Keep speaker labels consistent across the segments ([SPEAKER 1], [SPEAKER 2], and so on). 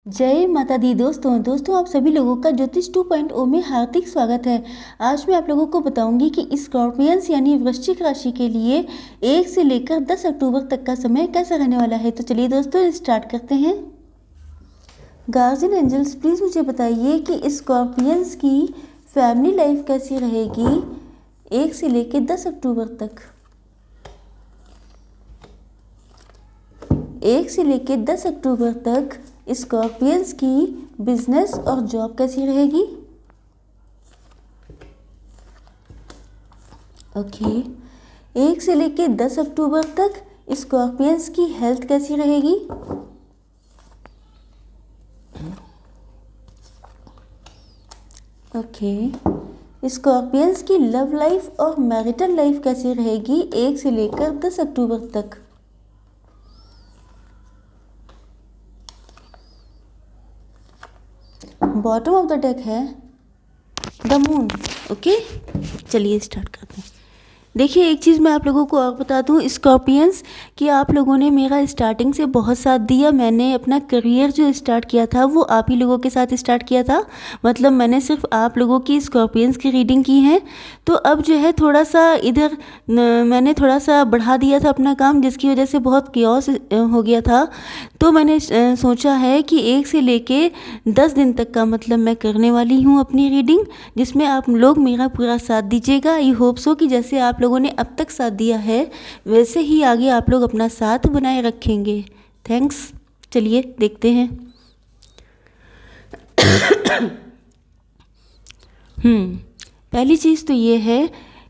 [SPEAKER 1] जय माता दी दोस्तों आप सभी लोगों का ज्योतिष 2.0 में हार्दिक स्वागत है। आज मैं आप लोगों को बताऊंगी कि स्कॉर्पियंस यानी वृश्चिक राशि के लिए 1 से लेकर 10 अक्टूबर तक का समय कैसा रहने वाला है। तो चलिए दोस्तों स्टार्ट करते हैं। गार्जियन एंजल्स प्लीज़ मुझे बताइए कि स्कॉर्पियंस की फैमिली लाइफ कैसी रहेगी 1 से लेकर 10 अक्टूबर तक। 1 से लेकर 10 अक्टूबर तक स्कॉर्पियंस की बिजनेस और जॉब कैसी रहेगी। ओके 1 से लेकर 10 अक्टूबर तक स्कॉर्पियंस की हेल्थ कैसी रहेगी। ओके स्कॉर्पियंस की लव लाइफ और मैरिटल लाइफ कैसी रहेगी 1 से लेकर 10 अक्टूबर तक। बॉटम ऑफ द डेक है द मून। ओके चलिए स्टार्ट करते हैं। देखिए एक चीज़ मैं आप लोगों को और बता दूं स्कॉर्पियंस कि आप लोगों ने मेरा स्टार्टिंग से बहुत साथ दिया। मैंने अपना करियर जो स्टार्ट किया था वो आप ही लोगों के साथ स्टार्ट किया था। मतलब मैंने सिर्फ आप लोगों की स्कॉर्पियंस की रीडिंग की है। तो अब जो है थोड़ा सा इधर मैंने थोड़ा सा बढ़ा दिया था अपना काम, जिसकी वजह से बहुत कियोस हो गया था। तो मैंने सोचा है कि 1 से लेके 10 दिन तक का मतलब मैं करने वाली हूँ अपनी रीडिंग, जिसमें आप लोग मेरा पूरा साथ दीजिएगा। आई होप सो कि जैसे आप लोगों ने अब तक साथ दिया है वैसे ही आगे आप लोग अपना साथ बनाए रखेंगे। थैंक्स। चलिए देखते हैं। पहली चीज़ तो ये है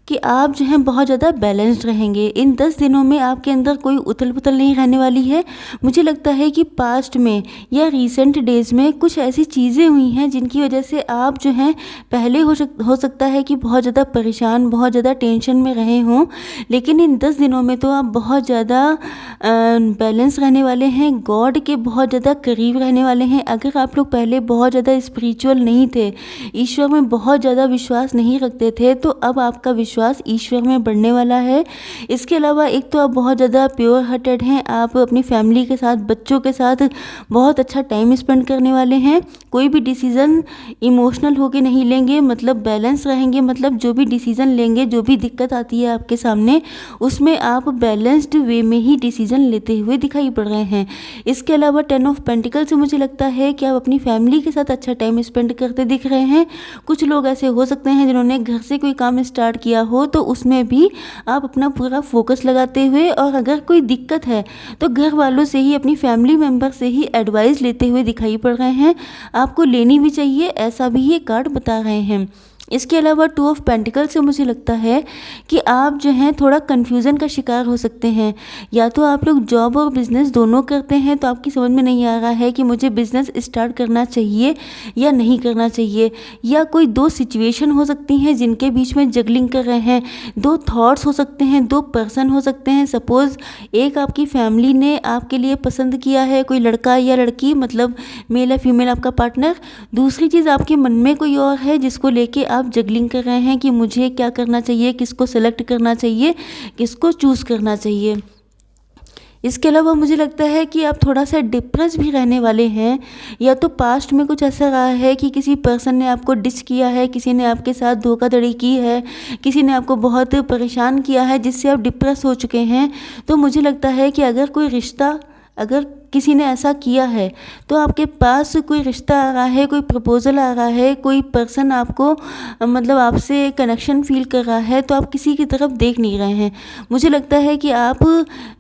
[SPEAKER 1] कि आप जो हैं बहुत ज़्यादा बैलेंस्ड रहेंगे। इन 10 दिनों में आपके अंदर कोई उथल पुथल नहीं रहने वाली है। मुझे लगता है कि पास्ट में या रीसेंट डेज़ में कुछ ऐसी चीज़ें हुई हैं जिनकी वजह से आप जो हैं पहले हो सकता है कि बहुत ज़्यादा परेशान, बहुत ज़्यादा टेंशन में रहे हों, लेकिन इन 10 दिनों में तो आप बहुत ज़्यादा बैलेंस रहने वाले हैं, गॉड के बहुत ज़्यादा करीब रहने वाले हैं। अगर आप लोग पहले बहुत ज़्यादा स्पिरिचुअल नहीं थे, ईश्वर में बहुत ज़्यादा विश्वास नहीं रखते थे, तो अब आपका विश्वास ईश्वर में बढ़ने वाला है। इसके अलावा एक तो आप बहुत ज़्यादा प्योर हार्टेड हैं। आप अपनी फैमिली के साथ, बच्चों के साथ बहुत अच्छा टाइम स्पेंड करने वाले हैं। कोई भी डिसीज़न इमोशनल होके नहीं लेंगे, मतलब बैलेंस रहेंगे। मतलब जो भी डिसीज़न लेंगे, जो भी दिक्कत आती है आपके सामने, उसमें आप बैलेंस्ड वे में ही डिसीज़न लेते हुए दिखाई पड़ रहे हैं। इसके अलावा 10 ऑफ पेंटिकल से मुझे लगता है कि आप अपनी फैमिली के साथ अच्छा टाइम स्पेंड करते दिख रहे हैं। कुछ लोग ऐसे हो सकते हैं जिन्होंने घर से कोई काम स्टार्ट किया हो, तो उसमें भी आप अपना पूरा फोकस लगाते हुए, और अगर कोई दिक्कत है तो घर वालों से ही, अपनी फैमिली मेम्बर से ही एडवाइस लेते हुए दिखाई पड़ रहे हैं। आपको लेनी भी चाहिए, ऐसा भी ये कार्ड बता रहे हैं। इसके अलावा 2 ऑफ पेंटिकल से मुझे लगता है कि आप जो हैं थोड़ा कन्फ्यूज़न का शिकार हो सकते हैं। या तो आप लोग जॉब और बिज़नेस दोनों करते हैं, तो आपकी समझ में नहीं आ रहा है कि मुझे बिज़नेस स्टार्ट करना चाहिए या नहीं करना चाहिए। या कोई 2 सिचुएशन हो सकती हैं जिनके बीच में जगलिंग कर रहे हैं। 2 थॉट्स हो सकते हैं, 2 पर्सन हो सकते हैं। सपोज़ एक आपकी फैमिली ने आपके लिए पसंद किया है कोई लड़का या लड़की, मतलब मेल या फीमेल आपका पार्टनर। दूसरी चीज़ आपके मन में कोई और है जिसको लेके आप जगलिंग कर रहे हैं कि मुझे क्या करना चाहिए, किसको सेलेक्ट करना चाहिए, किसको चूज़ करना चाहिए। इसके अलावा मुझे लगता है कि आप थोड़ा सा डिप्रेस भी रहने वाले हैं। या तो पास्ट में कुछ ऐसा रहा है कि किसी पर्सन ने आपको डिच किया है, किसी ने आपके साथ धोखाधड़ी की है, किसी ने आपको बहुत परेशान किया है जिससे आप डिप्रेस हो चुके हैं। तो मुझे लगता है कि अगर किसी ने ऐसा किया है तो आपके पास कोई रिश्ता आ रहा है, कोई प्रपोज़ल आ रहा है, कोई पर्सन आपको मतलब आपसे कनेक्शन फील कर रहा है, तो आप किसी की तरफ देख नहीं रहे हैं। मुझे लगता है कि आप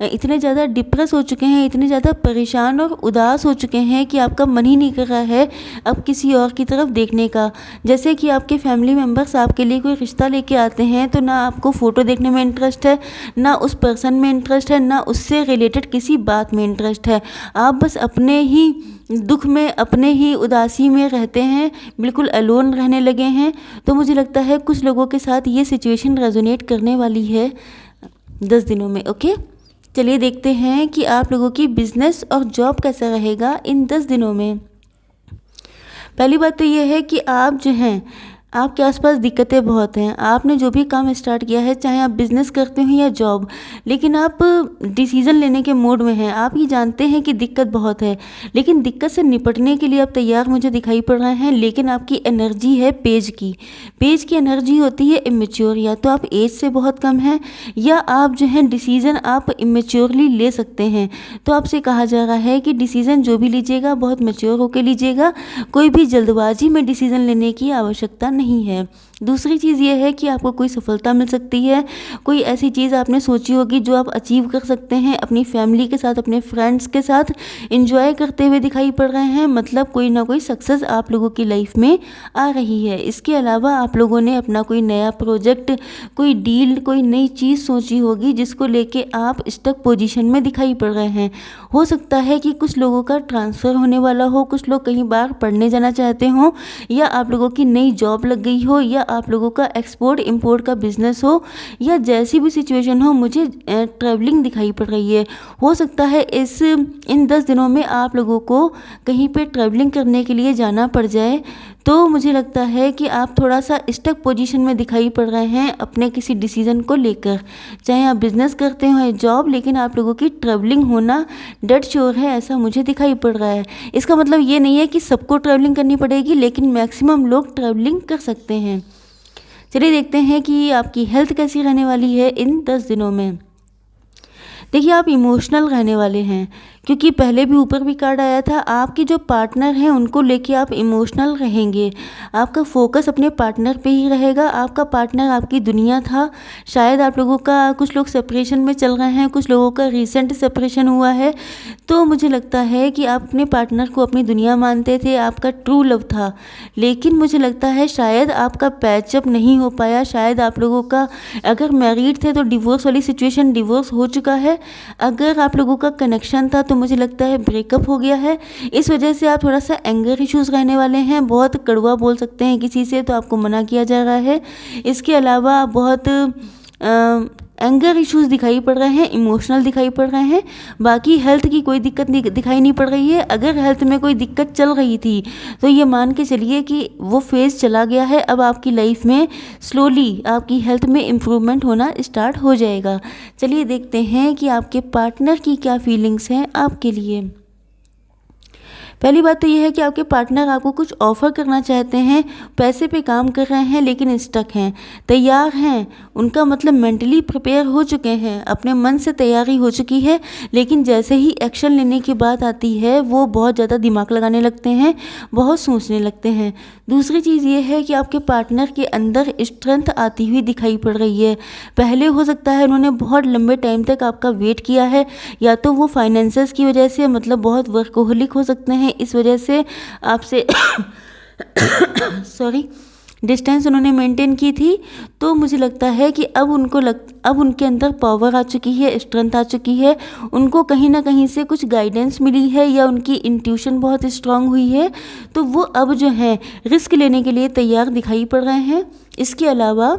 [SPEAKER 1] इतने ज़्यादा डिप्रेस हो चुके हैं, इतने ज़्यादा परेशान और उदास हो चुके हैं कि आपका मन ही नहीं कर रहा है अब किसी और की तरफ देखने का। जैसे कि आपके फैमिली मेम्बर्स आपके लिए कोई रिश्ता लेके आते हैं, तो ना आपको फ़ोटो देखने में इंटरेस्ट है, ना उस पर्सन में इंटरेस्ट है, ना उससे रिलेटेड किसी बात में इंटरेस्ट है। आप बस अपने ही दुख में, अपने ही उदासी में रहते हैं, बिल्कुल अलोन रहने लगे हैं। तो मुझे लगता है कुछ लोगों के साथ ये सिचुएशन रेजोनेट करने वाली है 10 दिनों में। ओके चलिए देखते हैं कि आप लोगों की बिजनेस और जॉब कैसा रहेगा इन 10 दिनों में। पहली बात तो ये है कि आप जो हैं आपके आसपास दिक्कतें बहुत हैं। आपने जो भी काम स्टार्ट किया है, चाहे आप बिज़नेस करते हो या जॉब, लेकिन आप डिसीज़न लेने के मोड में हैं। आप ये जानते हैं कि दिक्कत बहुत है, लेकिन दिक्कत से निपटने के लिए आप तैयार मुझे दिखाई पड़ रहे हैं, लेकिन आपकी एनर्जी है पेज की। पेज की एनर्जी होती है इमेच्योर, या तो आप एज से बहुत कम हैं या आप जो है डिसीज़न आप इमेच्योरली ले सकते हैं। तो आपसे कहा जा रहा है कि डिसीज़न जो भी लीजिएगा बहुत मैच्योर होकर लीजिएगा, कोई भी जल्दबाजी में डिसीज़न लेने की आवश्यकता नहीं है। दूसरी चीज़ ये है कि आपको कोई सफलता मिल सकती है, कोई ऐसी चीज़ आपने सोची होगी जो आप अचीव कर सकते हैं, अपनी फैमिली के साथ, अपने फ्रेंड्स के साथ एंजॉय करते हुए दिखाई पड़ रहे हैं। मतलब कोई ना कोई सक्सेस आप लोगों की लाइफ में आ रही है। इसके अलावा आप लोगों ने अपना कोई नया प्रोजेक्ट, कोई डील, कोई नई चीज़ सोची होगी जिसको लेके आप स्टक पोजीशन में दिखाई पड़ रहे हैं। हो सकता है कि कुछ लोगों का ट्रांसफ़र होने वाला हो, कुछ लोग कहीं बाहर पढ़ने जाना चाहते हों, या आप लोगों की नई जॉब लग गई हो, या आप लोगों का एक्सपोर्ट इंपोर्ट का बिजनेस हो, या जैसी भी सिचुएशन हो, मुझे ट्रैवलिंग दिखाई पड़ रही है। हो सकता है इन 10 दिनों में आप लोगों को कहीं पे ट्रैवलिंग करने के लिए जाना पड़ जाए। तो मुझे लगता है कि आप थोड़ा सा स्टक पोजीशन में दिखाई पड़ रहे हैं अपने किसी डिसीज़न को लेकर, चाहे आप बिज़नेस करते हो या जॉब, लेकिन आप लोगों की ट्रैवलिंग होना डेड श्योर है, ऐसा मुझे दिखाई पड़ रहा है। इसका मतलब ये नहीं है कि सबको ट्रैवलिंग करनी पड़ेगी, लेकिन मैक्सिमम लोग ट्रैवलिंग कर सकते हैं। चलिए देखते हैं कि आपकी हेल्थ कैसी रहने वाली है इन 10 दिनों में। देखिए, आप इमोशनल रहने वाले हैं, क्योंकि पहले भी ऊपर भी कार्ड आया था। आपके जो पार्टनर हैं उनको लेके आप इमोशनल रहेंगे। आपका फोकस अपने पार्टनर पे ही रहेगा। आपका पार्टनर आपकी दुनिया था। शायद आप लोगों का, कुछ लोग सेपरेशन में चल रहे हैं, कुछ लोगों का रिसेंट सेपरेशन हुआ है। तो मुझे लगता है कि आप अपने पार्टनर को अपनी दुनिया मानते थे, आपका ट्रू लव था। लेकिन मुझे लगता है शायद आपका पैचअप नहीं हो पाया। शायद आप लोगों का, अगर मैरिड थे तो डिवोर्स वाली सिचुएशन, डिवोर्स हो चुका है। अगर आप लोगों का कनेक्शन था तो मुझे लगता है ब्रेकअप हो गया है। इस वजह से आप थोड़ा सा एंगर इश्यूज़ रहने वाले हैं। बहुत कड़वा बोल सकते हैं किसी से, तो आपको मना किया जा रहा है। इसके अलावा आप बहुत एंगर इश्यूज़ दिखाई पड़ रहे हैं, इमोशनल दिखाई पड़ रहे हैं। बाकी हेल्थ की कोई दिक्कत दिखाई नहीं पड़ रही है। अगर हेल्थ में कोई दिक्कत चल रही थी तो ये मान के चलिए कि वो फेज़ चला गया है। अब आपकी लाइफ में स्लोली आपकी हेल्थ में इम्प्रूवमेंट होना स्टार्ट हो जाएगा। चलिए देखते हैं कि आपके पार्टनर की क्या फीलिंग्स हैं आपके लिए। पहली बात तो ये है कि आपके पार्टनर आपको कुछ ऑफ़र करना चाहते हैं, पैसे पे काम कर रहे हैं लेकिन स्टक हैं, तैयार हैं। उनका मतलब मेंटली प्रिपेयर हो चुके हैं, अपने मन से तैयारी हो चुकी है, लेकिन जैसे ही एक्शन लेने की बात आती है वो बहुत ज़्यादा दिमाग लगाने लगते हैं, बहुत सोचने लगते हैं। दूसरी चीज़ ये है कि आपके पार्टनर के अंदर स्ट्रेंथ आती हुई दिखाई पड़ रही है। पहले हो सकता है उन्होंने बहुत लंबे टाइम तक आपका वेट किया है, या तो वो फाइनेंसेस की वजह से, मतलब बहुत वर्कोहलिक हो सकते हैं, इस वजह से आपसे सॉरी, डिस्टेंस उन्होंने मेंटेन की थी। तो मुझे लगता है कि अब उनके अंदर पावर आ चुकी है, स्ट्रेंथ आ चुकी है। उनको कहीं ना कहीं से कुछ गाइडेंस मिली है, या उनकी इंट्यूशन बहुत स्ट्रांग हुई है। तो वो अब जो है रिस्क लेने के लिए तैयार दिखाई पड़ रहे हैं। इसके अलावा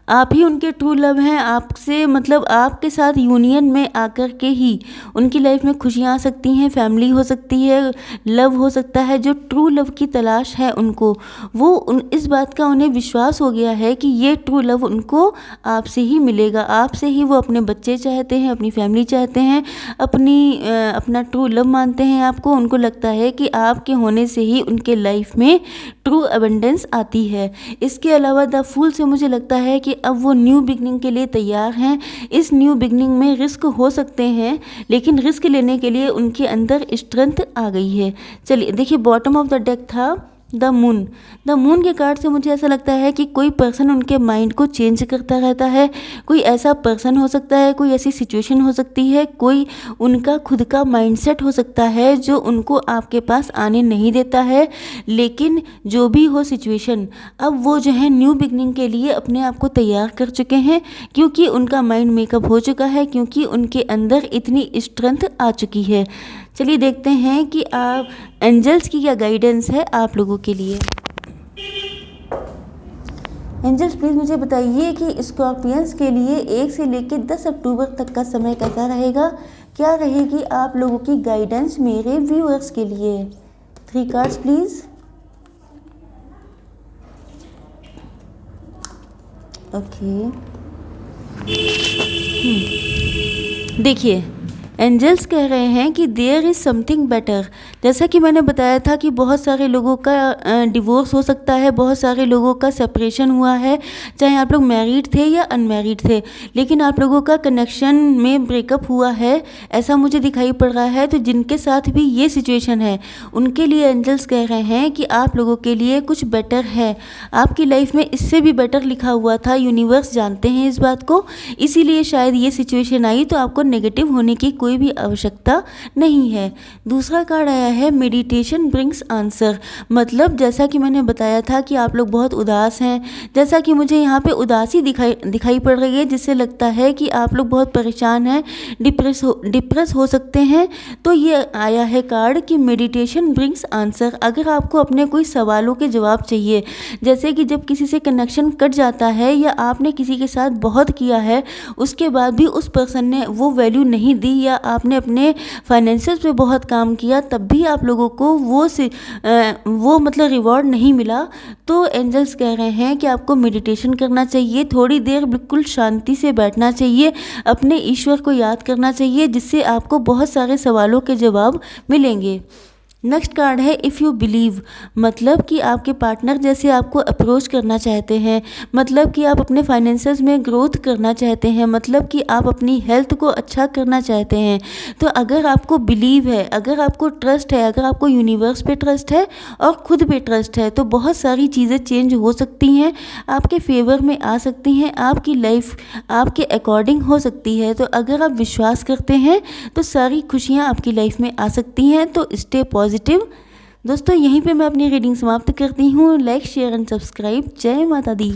[SPEAKER 1] आप ही उनके ट्रू लव हैं। आपसे, मतलब आपके साथ यूनियन में आकर के ही उनकी लाइफ में खुशियाँ आ सकती हैं, फैमिली हो सकती है, लव हो सकता है। जो ट्रू लव की तलाश है उनको, वो इस बात का उन्हें विश्वास हो गया है कि ये ट्रू लव उनको आपसे ही मिलेगा। आपसे ही वो अपने बच्चे चाहते हैं, अपनी फैमिली चाहते हैं, अपना ट्रू लव मानते हैं आपको। उनको लगता है कि आपके होने से ही उनके लाइफ में ट्रू अबंडेंस आती है। इसके अलावा द फूल से मुझे लगता है कि अब वो न्यू बिगनिंग के लिए तैयार हैं। इस न्यू बिगनिंग में रिस्क हो सकते हैं, लेकिन रिस्क लेने के लिए उनके अंदर स्ट्रेंथ आ गई है। चलिए देखिए, बॉटम ऑफ द डेक था द मून। द मून के कार्ड से मुझे ऐसा लगता है कि कोई पर्सन उनके माइंड को चेंज करता रहता है। कोई ऐसा पर्सन हो सकता है, कोई ऐसी सिचुएशन हो सकती है, कोई उनका खुद का माइंडसेट हो सकता है जो उनको आपके पास आने नहीं देता है। लेकिन जो भी हो सिचुएशन, अब वो जो है न्यू बिगनिंग के लिए अपने आप को तैयार कर चुके हैं, क्योंकि उनका माइंड मेकअप हो चुका है, क्योंकि उनके अंदर इतनी स्ट्रेंथ आ चुकी है। चलिए देखते हैं कि आप एंजल्स की क्या गाइडेंस है आप लोगों के लिए। एंजल्स प्लीज़ मुझे बताइए कि स्कॉर्पियंस के लिए 1 से लेकर 10 अक्टूबर तक का समय कैसा रहेगा। क्या रहेगी आप लोगों की गाइडेंस मेरे व्यूअर्स के लिए। 3 कार्ड्स प्लीज़। ओके। देखिए, एंजल्स कह रहे हैं कि देयर इज़ समथिंग बेटर। जैसा कि मैंने बताया था कि बहुत सारे लोगों का डिवोर्स हो सकता है, बहुत सारे लोगों का सेपरेशन हुआ है, चाहे आप लोग मैरिड थे या अनमैरिड थे, लेकिन आप लोगों का कनेक्शन में ब्रेकअप हुआ है, ऐसा मुझे दिखाई पड़ रहा है। तो जिनके साथ भी ये सिचुएशन है, उनके लिए एंजल्स कह रहे हैं कि आप लोगों के लिए कुछ बेटर है, आपकी लाइफ में इससे भी बेटर लिखा हुआ था। यूनिवर्स जानते हैं इस बात को, इसीलिए शायद ये सिचुएशन आई, तो आपको नेगेटिव होने की कोई भी आवश्यकता नहीं है। दूसरा कार्ड आया है मेडिटेशन ब्रिंग्स आंसर। मतलब जैसा कि मैंने बताया था कि आप लोग बहुत उदास हैं, जैसा कि मुझे यहाँ पे उदासी दिखाई पड़ रही है, जिससे लगता है कि आप लोग बहुत परेशान हैं, डिप्रेस हो सकते हैं। तो ये आया है कार्ड कि मेडिटेशन ब्रिंग्स आंसर। अगर आपको अपने कोई सवालों के जवाब चाहिए, जैसे कि जब किसी से कनेक्शन कट जाता है या आपने किसी के साथ बहुत किया है, उसके बाद भी उस पर्सन ने वो वैल्यू नहीं दी, या आपने अपने फाइनेंसेस पे बहुत काम किया तब भी आप लोगों को वो मतलब रिवॉर्ड नहीं मिला, तो एंजल्स कह रहे हैं कि आपको मेडिटेशन करना चाहिए, थोड़ी देर बिल्कुल शांति से बैठना चाहिए, अपने ईश्वर को याद करना चाहिए, जिससे आपको बहुत सारे सवालों के जवाब मिलेंगे। नेक्स्ट कार्ड है इफ़ यू बिलीव। मतलब कि आपके पार्टनर जैसे आपको अप्रोच करना चाहते हैं, मतलब कि आप अपने फाइनेंसेस में ग्रोथ करना चाहते हैं, मतलब कि आप अपनी हेल्थ को अच्छा करना चाहते हैं। तो अगर आपको बिलीव है, अगर आपको ट्रस्ट है, अगर आपको यूनिवर्स पे ट्रस्ट है और खुद पे ट्रस्ट है, तो बहुत सारी चीज़ें चेंज हो सकती हैं, आपके फेवर में आ सकती हैं, आपकी लाइफ आपके अकॉर्डिंग हो सकती है। तो अगर आप विश्वास करते हैं तो सारी खुशियाँ आपकी लाइफ में आ सकती हैं। तो स्टे पॉजिटिव। दोस्तों, यहीं पे मैं अपनी रीडिंग समाप्त करती हूँ। Like, share and subscribe. जय माता दी।